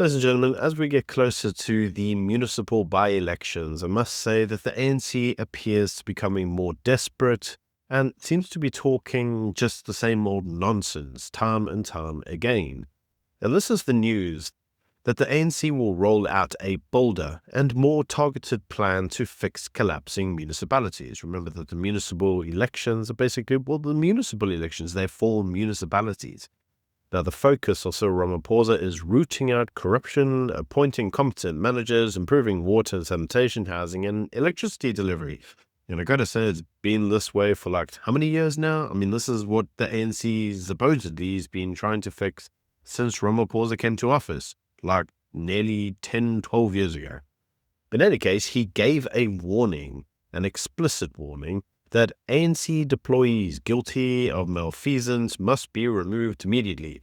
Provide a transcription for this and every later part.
Ladies and gentlemen, as we get closer to the municipal by-elections, I must say that the ANC appears to be becoming more desperate and seems to be talking just the same old nonsense time and time again. And this is the news that the ANC will roll out a bolder and more targeted plan to fix collapsing municipalities. Remember that the municipal elections are basically, the municipal elections, they're for municipalities. Now, the focus of Cyril Ramaphosa is rooting out corruption, appointing competent managers, improving water and sanitation, housing, and electricity delivery. And I gotta say, it's been this way for like how many years now? I mean, this is what the ANC supposedly has been trying to fix since Ramaphosa came to office, like nearly 10, 12 years ago. In any case, he gave a warning, an explicit warning, that ANC deployees guilty of malfeasance must be removed immediately.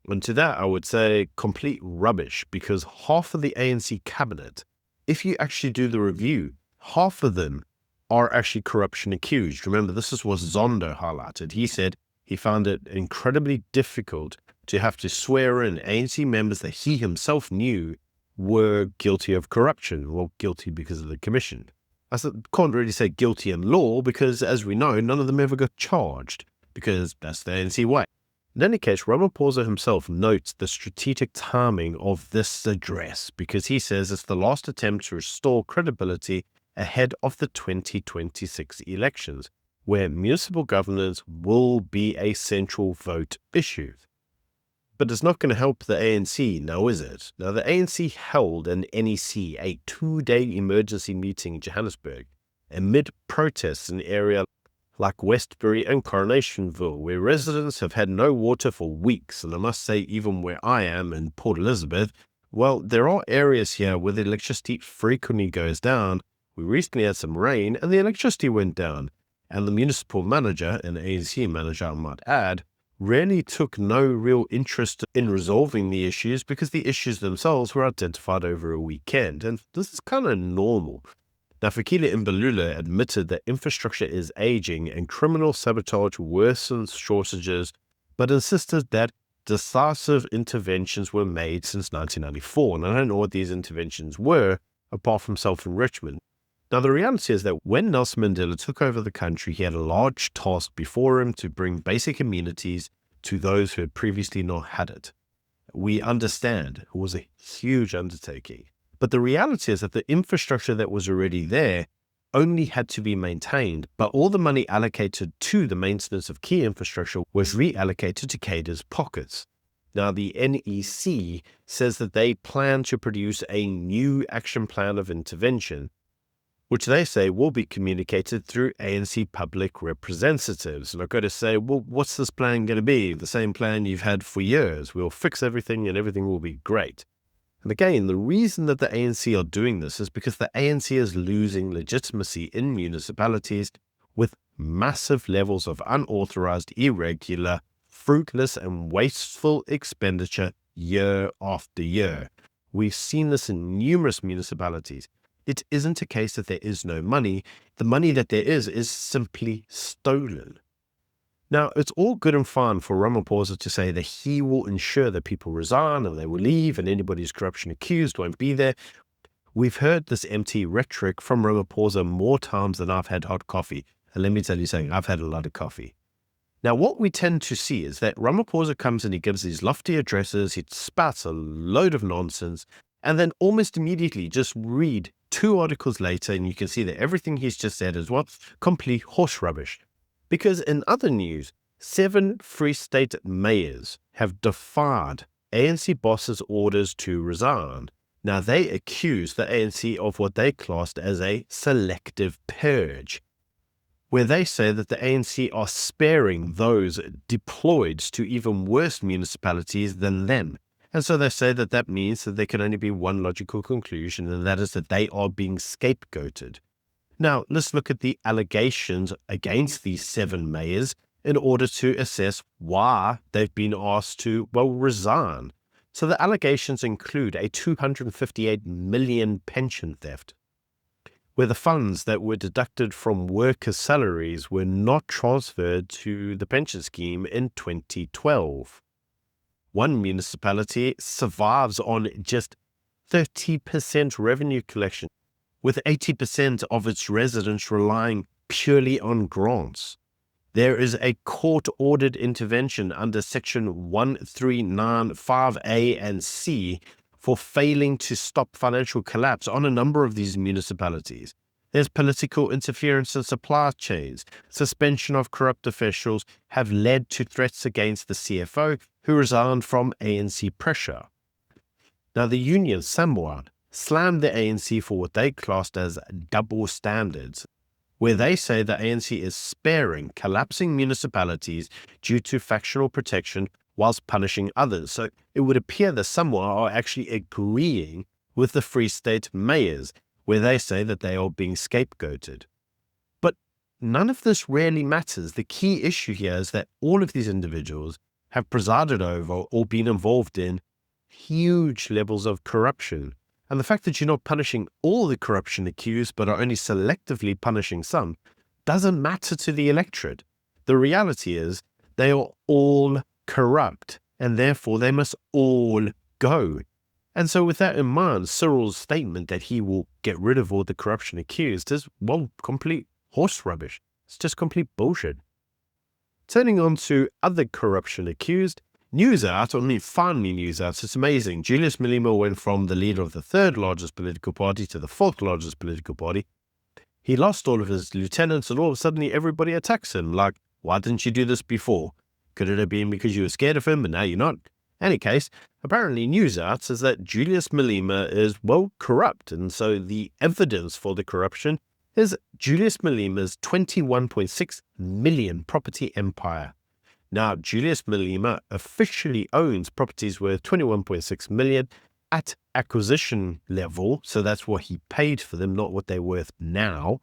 And to that, I would say complete rubbish, because half of the ANC cabinet, if you actually do the review, half of them are actually corruption accused. Remember, this is what Zondo highlighted. He said he found it incredibly difficult to have to swear in ANC members that he himself knew were guilty of corruption, well, guilty because of the commission. I can't really say guilty in law because, as we know, none of them ever got charged because that's the ANC way. In any case, Ramaphosa himself notes the strategic timing of this address because he says it's the last attempt to restore credibility ahead of the 2026 elections, where municipal governance will be a central vote issue. But it's not going to help the ANC, now is it? Now, the ANC held an NEC, a 2-day emergency meeting in Johannesburg, amid protests in areas like Westbury and Coronationville, where residents have had no water for weeks. And I must say, even where I am in Port Elizabeth, well, there are areas here where the electricity frequently goes down. We recently had some rain and the electricity went down. And the municipal manager, an ANC manager I might add, really took no real interest in resolving the issues because the issues themselves were identified over a weekend. And this is kind of normal. Now, Fikile Mbalula admitted that infrastructure is aging and criminal sabotage worsens shortages, but insisted that decisive interventions were made since 1994. And I don't know what these interventions were, apart from self-enrichment. Now, the reality is that when Nelson Mandela took over the country, he had a large task before him to bring basic amenities to those who had previously not had it. We understand it was a huge undertaking. But the reality is that the infrastructure that was already there only had to be maintained, but all the money allocated to the maintenance of key infrastructure was reallocated to cadres' pockets. Now, the NEC says that they plan to produce a new action plan of intervention, which they say will be communicated through ANC public representatives. And I've got to say, well, what's this plan going to be? The same plan you've had for years. We'll fix everything and everything will be great. And again, the reason that the ANC are doing this is because the ANC is losing legitimacy in municipalities with massive levels of unauthorized, irregular, fruitless, and wasteful expenditure year after year. We've seen this in numerous municipalities. It isn't a case that there is no money. The money that there is simply stolen. Now, it's all good and fine for Ramaphosa to say that he will ensure that people resign and they will leave and anybody who's corruption accused won't be there. We've heard this empty rhetoric from Ramaphosa more times than I've had hot coffee. And let me tell you something, I've had a lot of coffee. Now, what we tend to see is that Ramaphosa comes and he gives these lofty addresses, he spouts a load of nonsense, and then almost immediately just read 2 articles later and you can see that everything he's just said is what? Complete horse rubbish. Because in other news, 7 Free State mayors have defied ANC bosses' orders to resign. Now, they accuse the ANC of what they classed as a selective purge, where they say that the ANC are sparing those deployed to even worse municipalities than them. And so they say that that means that there can only be one logical conclusion, and that is that they are being scapegoated. Now, let's look at the allegations against these 7 mayors in order to assess why they've been asked to, resign. So the allegations include a 258 million pension theft, where the funds that were deducted from workers' salaries were not transferred to the pension scheme in 2012. One municipality survives on just 30% revenue collection, with 80% of its residents relying purely on grants. There is a court-ordered intervention under Section 1395A and C for failing to stop financial collapse on a number of these municipalities. There's political interference in supply chains. Suspension of corrupt officials have led to threats against the CFO, who resigned from ANC pressure. Now, the union, SAMWA, slammed the ANC for what they classed as double standards, where they say the ANC is sparing collapsing municipalities due to factional protection whilst punishing others. So it would appear that SAMWA are actually agreeing with the Free State mayors, where they say that they are being scapegoated. But none of this really matters. The key issue here is that all of these individuals have presided over or been involved in huge levels of corruption. And the fact that you're not punishing all the corruption accused, but are only selectively punishing some, doesn't matter to the electorate. The reality is they are all corrupt, and therefore they must all go. And so with that in mind, Cyril's statement that he will get rid of all the corruption accused is, well, complete horse rubbish. It's just complete bullshit. Turning on to other corruption accused, news out, finally news out, it's amazing. Julius Malema went from the leader of the third largest political party to the fourth largest political party. He lost all of his lieutenants and all of a sudden everybody attacks him. Like, why didn't you do this before? Could it have been because you were scared of him, but now you're not? Any case, apparently news out says that Julius Malema is, well, corrupt. And so the evidence for the corruption is Julius Malema's 21.6 million property empire. Now, Julius Malema officially owns properties worth 21.6 million at acquisition level. So that's what he paid for them, not what they're worth now.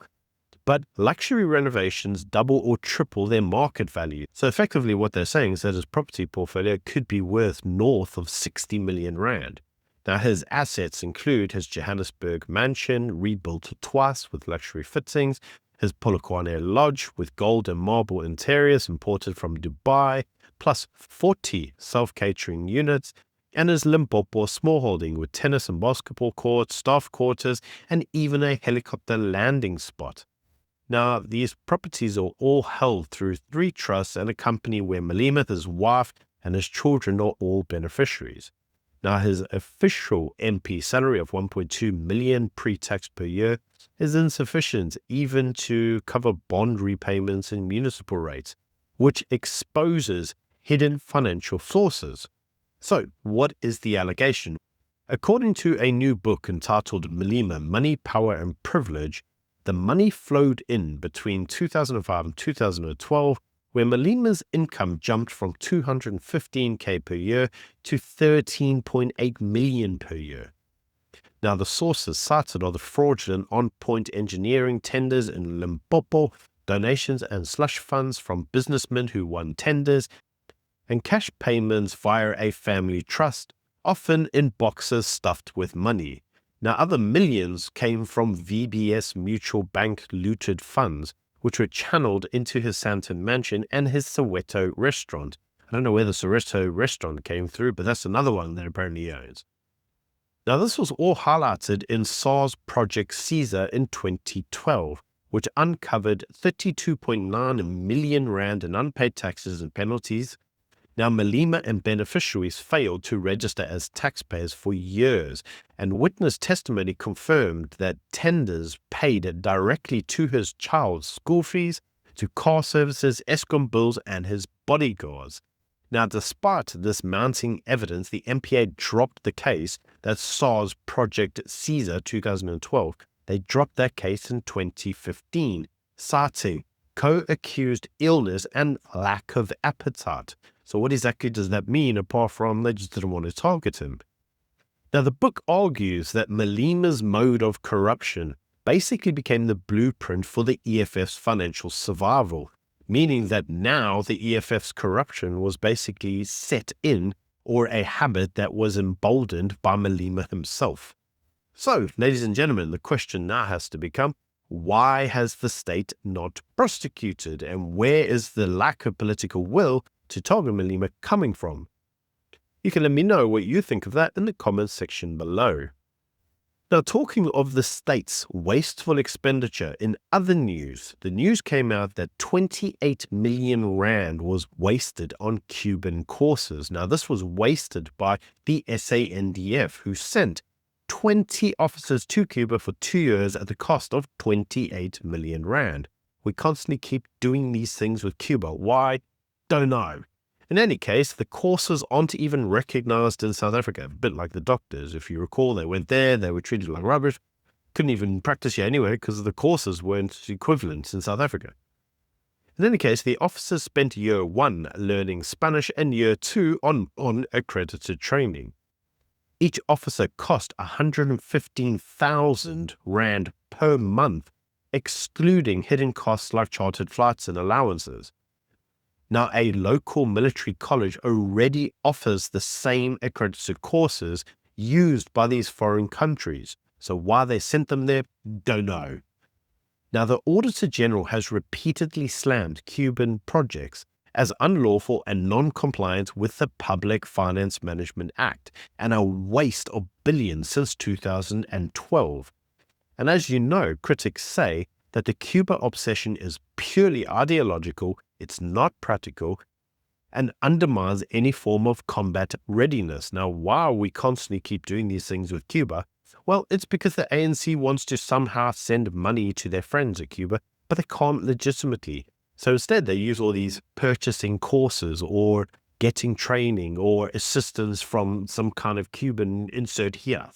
But luxury renovations double or triple their market value. So effectively what they're saying is that his property portfolio could be worth north of 60 million rand. Now his assets include his Johannesburg mansion, rebuilt twice with luxury fittings, his Polokwane lodge with gold and marble interiors imported from Dubai, plus 40 self-catering units, and his Limpopo smallholding with tennis and basketball courts, staff quarters, and even a helicopter landing spot. Now, these properties are all held through 3 trusts and a company where Malema, his wife, and his children are all beneficiaries. Now, his official MP salary of 1.2 million pre-tax per year is insufficient even to cover bond repayments and municipal rates, which exposes hidden financial sources. So, what is the allegation? According to a new book entitled Malema, Money, Power and Privilege, the money flowed in between 2005 and 2012, where Malema's income jumped from 215k per year to 13.8 million per year. Now, the sources cited are the fraudulent on-point engineering tenders in Limpopo, donations and slush funds from businessmen who won tenders, and cash payments via a family trust, often in boxes stuffed with money. Now, other millions came from VBS Mutual Bank looted funds, which were channeled into his Sandton mansion and his Soweto restaurant. I don't know where the Soweto restaurant came through, but that's another one that apparently he owns. Now, this was all highlighted in SARS Project Caesar in 2012, which uncovered 32.9 million rand in unpaid taxes and penalties. Now, Malema and beneficiaries failed to register as taxpayers for years, and witness testimony confirmed that tenders paid directly to his child's school fees, to car services, Eskom bills, and his bodyguards. Now, despite this mounting evidence, the MPA dropped the case. That's SARS Project Caesar 2012. They dropped that case in 2015, citing co-accused illness and lack of appetite. So what exactly does that mean, apart from they just didn't want to target him? Now, the book argues that Malema's mode of corruption basically became the blueprint for the EFF's financial survival, meaning that now the EFF's corruption was basically set in, or a habit that was emboldened by Malema himself. So, ladies and gentlemen, the question now has to become, why has the state not prosecuted, and where is the lack of political will to target Malema coming from? You can let me know what you think of that in the comments section below. Now, talking of the state's wasteful expenditure, in other news, the news came out that 28 million rand was wasted on Cuban courses. Now, this was wasted by the SANDF, who sent 20 officers to Cuba for 2 years at the cost of 28 million rand. We constantly keep doing these things with Cuba. Why? Don't know. In any case, the courses aren't even recognized in South Africa, a bit like the doctors. If you recall, they went there, they were treated like rubbish, couldn't even practice here anyway because the courses weren't equivalent in South Africa. In any case, the officers spent year 1 learning Spanish and year 2 on accredited training. Each officer cost 115,000 rand per month, excluding hidden costs like chartered flights and allowances. Now, a local military college already offers the same accredited courses used by these foreign countries. So why they sent them there, don't know. Now, the Auditor General has repeatedly slammed Cuban projects as unlawful and non-compliant with the Public Finance Management Act and a waste of billions since 2012. And as you know, critics say that the Cuba obsession is purely ideological, it's not practical, and undermines any form of combat readiness. Now, why we constantly keep doing these things with Cuba? Well, it's because the ANC wants to somehow send money to their friends at Cuba, but they can't legitimately. So instead, they use all these purchasing courses or getting training or assistance from some kind of Cuban insert here.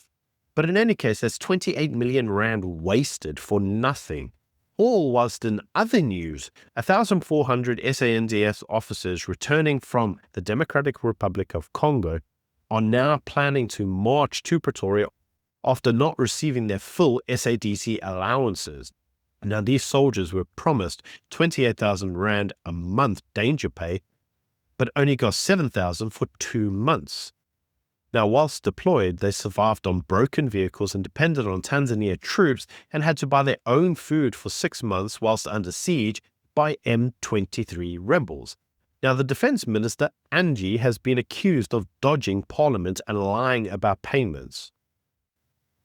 But in any case, that's 28 million rand wasted for nothing. All whilst in other news, 1,400 SANDF officers returning from the Democratic Republic of Congo are now planning to march to Pretoria after not receiving their full SADC allowances. Now, these soldiers were promised 28,000 rand a month danger pay, but only got 7,000 for 2 months. Now, whilst deployed, they survived on broken vehicles and depended on Tanzania troops and had to buy their own food for 6 months whilst under siege by M23 rebels. Now, the Defense Minister, Angie, has been accused of dodging Parliament and lying about payments.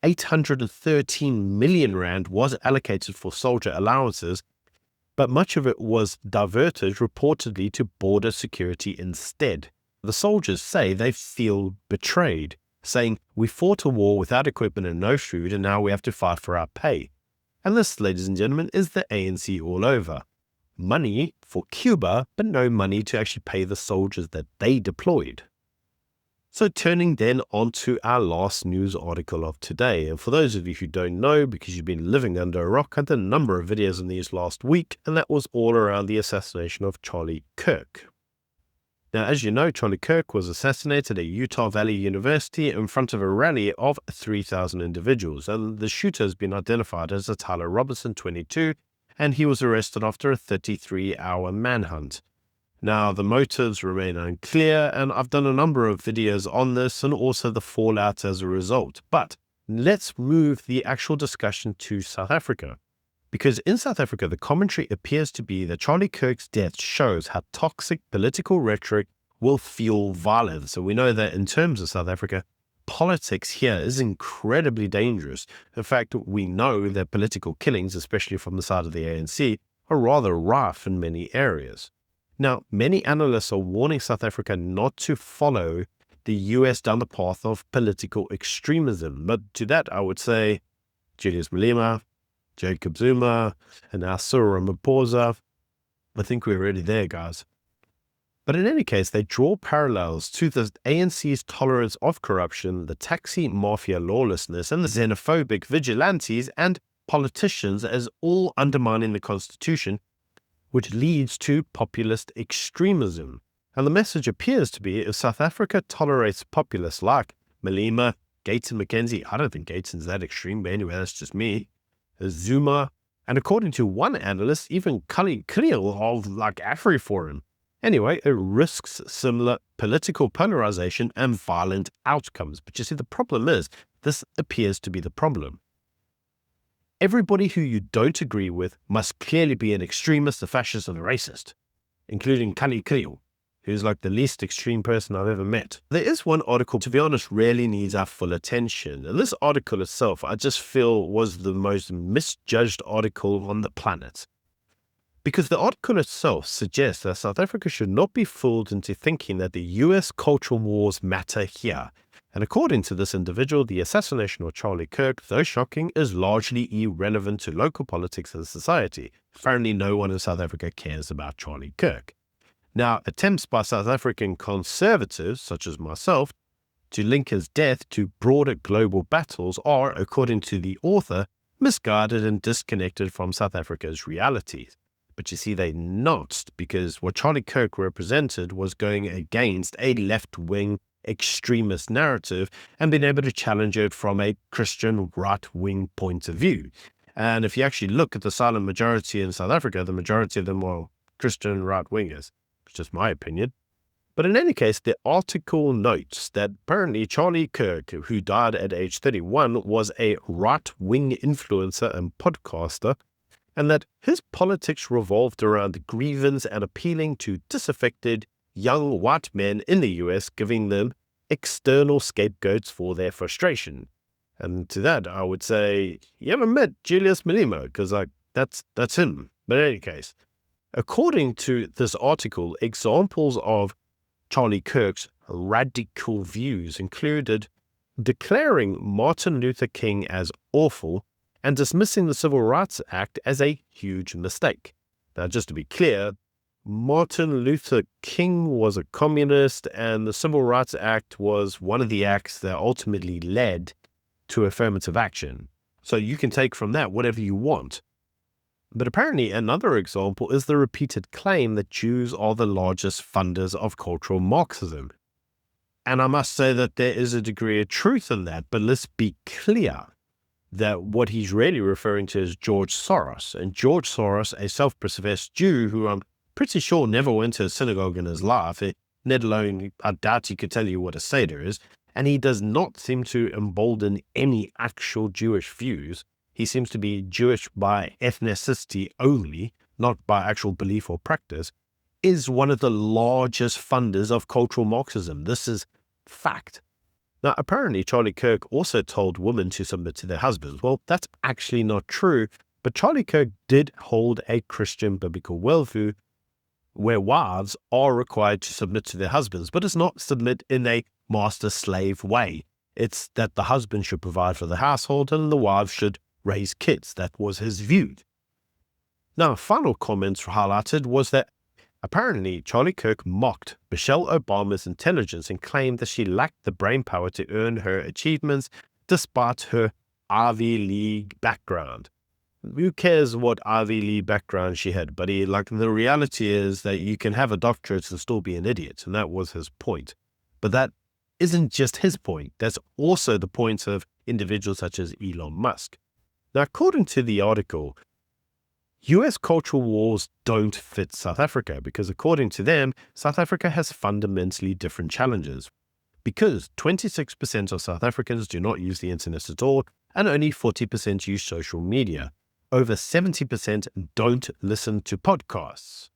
813 million rand was allocated for soldier allowances, but much of it was diverted reportedly to border security instead. The soldiers say they feel betrayed, saying, "We fought a war without equipment and no food, and now we have to fight for our pay." And this, ladies and gentlemen, is the ANC all over. Money for Cuba, but no money to actually pay the soldiers that they deployed. So turning then on to our last news article of today. And for those of you who don't know, because you've been living under a rock, I did a number of videos on these last week, and that was all around the assassination of Charlie Kirk. Now, as you know, Charlie Kirk was assassinated at Utah Valley University in front of a rally of 3,000 individuals, and the shooter has been identified as Tyler Robinson, 22, and he was arrested after a 33-hour manhunt. Now, the motives remain unclear, and I've done a number of videos on this and also the fallout as a result. But let's move the actual discussion to South Africa. Because in South Africa, the commentary appears to be that Charlie Kirk's death shows how toxic political rhetoric will fuel violence. So we know that in terms of South Africa, politics here is incredibly dangerous. In fact, we know that political killings, especially from the side of the ANC, are rather rife in many areas. Now, many analysts are warning South Africa not to follow the US down the path of political extremism. But to that, I would say Julius Malema, Jacob Zuma, and now Cyril Ramaphosa. I think we're already there, guys. But in any case, they draw parallels to the ANC's tolerance of corruption, the taxi mafia lawlessness, and the xenophobic vigilantes and politicians as all undermining the constitution, which leads to populist extremism. And the message appears to be, if South Africa tolerates populists like Malema, Gates and McKenzie, I don't think Gates is that extreme, but anyway, that's just me, Zuma, and according to one analyst, even Charlie Kirk of like AfriForum. Anyway, it risks similar political polarization and violent outcomes. But you see, the problem is, this appears to be the problem. Everybody who you don't agree with must clearly be an extremist, a fascist, and a racist, including Charlie Kirk. who's like the least extreme person I've ever met. There is one article, to be honest, really needs our full attention. And this article itself, I just feel, was the most misjudged article on the planet. Because the article itself suggests that South Africa should not be fooled into thinking that the US cultural wars matter here. And according to this individual, the assassination of Charlie Kirk, though shocking, is largely irrelevant to local politics and society. Apparently no one in South Africa cares about Charlie Kirk. Now, attempts by South African conservatives, such as myself, to link his death to broader global battles are, according to the author, misguided and disconnected from South Africa's realities. But you see, they're not, because what Charlie Kirk represented was going against a left-wing extremist narrative and being able to challenge it from a Christian right-wing point of view. And if you actually look at the silent majority in South Africa, the majority of them are Christian right-wingers. It's just my opinion. But in any case, the article notes that apparently Charlie Kirk, who died at age 31, was a right-wing influencer and podcaster, and that his politics revolved around grievance and appealing to disaffected young white men in the US, giving them external scapegoats for their frustration. And to that, I would say, you haven't met Julius Malema, because that's him. But in any case, according to this article, examples of Charlie Kirk's radical views included declaring Martin Luther King as awful and dismissing the Civil Rights Act as a huge mistake. Now, just to be clear, Martin Luther King was a communist, and the Civil Rights Act was one of the acts that ultimately led to affirmative action. So you can take from that whatever you want. But apparently another example is the repeated claim that Jews are the largest funders of cultural Marxism. And I must say that there is a degree of truth in that, but let's be clear that what he's really referring to is George Soros. And George Soros, a self-professed Jew who I'm pretty sure never went to a synagogue in his life, let alone, I doubt he could tell you what a Seder is, and he does not seem to embolden any actual Jewish views. He seems to be Jewish by ethnicity only, not by actual belief or practice, is one of the largest funders of cultural Marxism. This is fact. Now, apparently Charlie Kirk also told women to submit to their husbands. Well, that's actually not true, but Charlie Kirk did hold a Christian biblical worldview where wives are required to submit to their husbands, but it's not submit in a master-slave way. It's that the husband should provide for the household and the wife should raise kids. That was his view. Now, final comments highlighted was that apparently Charlie Kirk mocked Michelle Obama's intelligence and claimed that she lacked the brainpower to earn her achievements despite her Ivy League background. Who cares what Ivy League background she had, buddy? Like, the reality is that you can have a doctorate and still be an idiot, and that was his point. But that isn't just his point. That's also the point of individuals such as Elon Musk. Now, according to the article, US cultural wars don't fit South Africa because, according to them, South Africa has fundamentally different challenges. Because 26% of South Africans do not use the internet at all, and only 40% use social media. Over 70% don't listen to podcasts.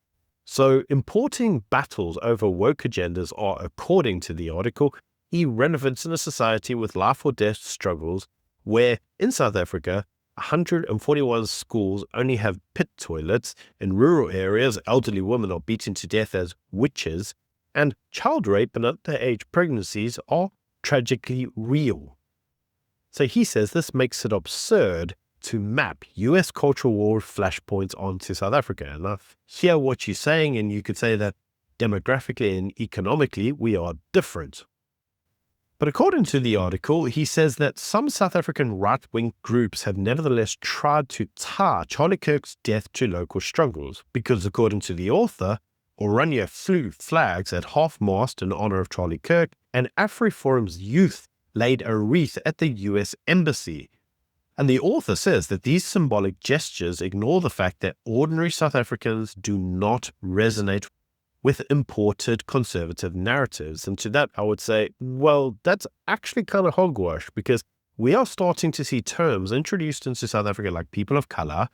So importing battles over woke agendas are, according to the article, irrelevant in a society with life or death struggles where, in South Africa, 141 schools only have pit toilets. In rural areas, elderly women are beaten to death as witches, and child rape and underage pregnancies are tragically real. So he says this makes it absurd to map US cultural war flashpoints onto South Africa. And I hear what you're saying, and you could say that demographically and economically we are different. But according to the article, he says that some South African right-wing groups have nevertheless tried to tie Charlie Kirk's death to local struggles, because according to the author, Oranje flew flags at half-mast in honor of Charlie Kirk, and AfriForum's youth laid a wreath at the US Embassy. And the author says that these symbolic gestures ignore the fact that ordinary South Africans do not resonate with imported conservative narratives. And to that, I would say, well, that's actually kind of hogwash, because we are starting to see terms introduced into South Africa like people of color.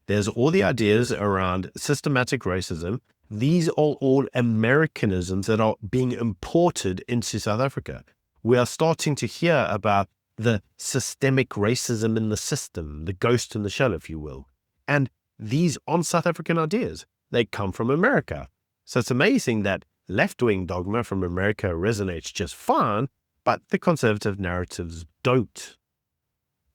There's all the ideas around systematic racism. these are all Americanisms that are being imported into South Africa. We are starting to hear about the systemic racism in the system, the ghost in the shell, if you will. And these aren't South African ideas. They come from America. So it's amazing that left-wing dogma from America resonates just fine, but the conservative narratives don't.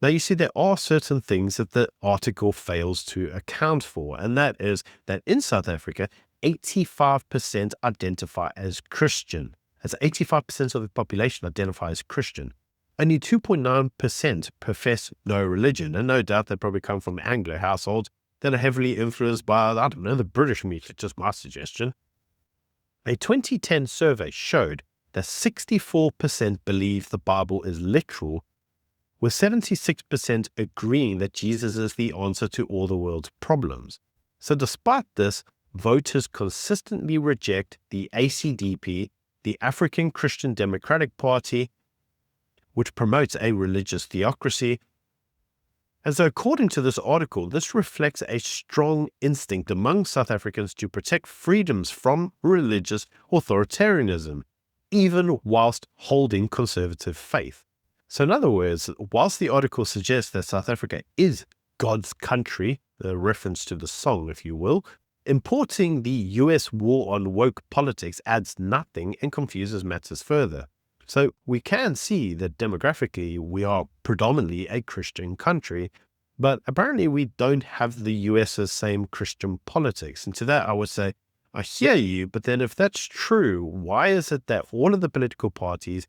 Now, you see, there are certain things that the article fails to account for, and that is that in South Africa, 85% identify as Christian. As 85% of the population identify as Christian. Only 2.9% profess no religion, and no doubt they probably come from Anglo households that are heavily influenced by, I don't know, the British media, just my suggestion. A 2010 survey showed that 64% believe the Bible is literal, with 76% agreeing that Jesus is the answer to all the world's problems. So despite this, voters consistently reject the ACDP, the African Christian Democratic Party, which promotes a religious theocracy. And so according to this article, this reflects a strong instinct among South Africans to protect freedoms from religious authoritarianism, even whilst holding conservative faith. So in other words, whilst the article suggests that South Africa is God's country, a reference to the song, if you will, importing the US war on woke politics adds nothing and confuses matters further. So we can see that demographically we are predominantly a Christian country, but apparently we don't have the US's same Christian politics. And to that I would say, I hear you, but then if that's true, why is it that all of the political parties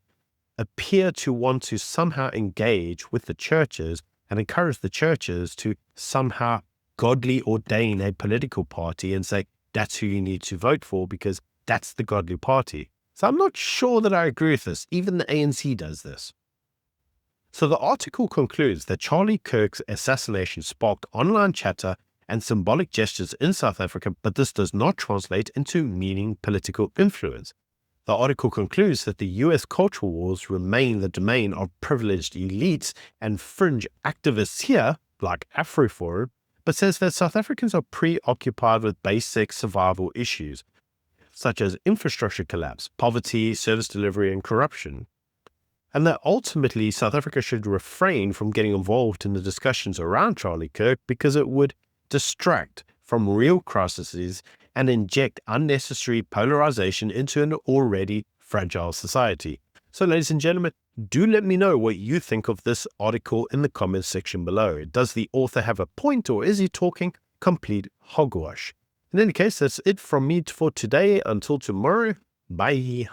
appear to want to somehow engage with the churches and encourage the churches to somehow godly ordain a political party and say, that's who you need to vote for because that's the godly party? So I'm not sure that I agree with this. Even the ANC does this. So the article concludes that Charlie Kirk's assassination sparked online chatter and symbolic gestures in South Africa, but this does not translate into meaning political influence. The article concludes that the US cultural wars remain the domain of privileged elites and fringe activists here, like AfroForum, but says that South Africans are preoccupied with basic survival issues, such as infrastructure collapse, poverty, service delivery, and corruption. And that ultimately South Africa should refrain from getting involved in the discussions around Charlie Kirk because it would distract from real crises and inject unnecessary polarization into an already fragile society. So ladies and gentlemen, do let me know what you think of this article in the comments section below. Does the author have a point, or is he talking complete hogwash? In any case, that's it from me for today. Until tomorrow, bye.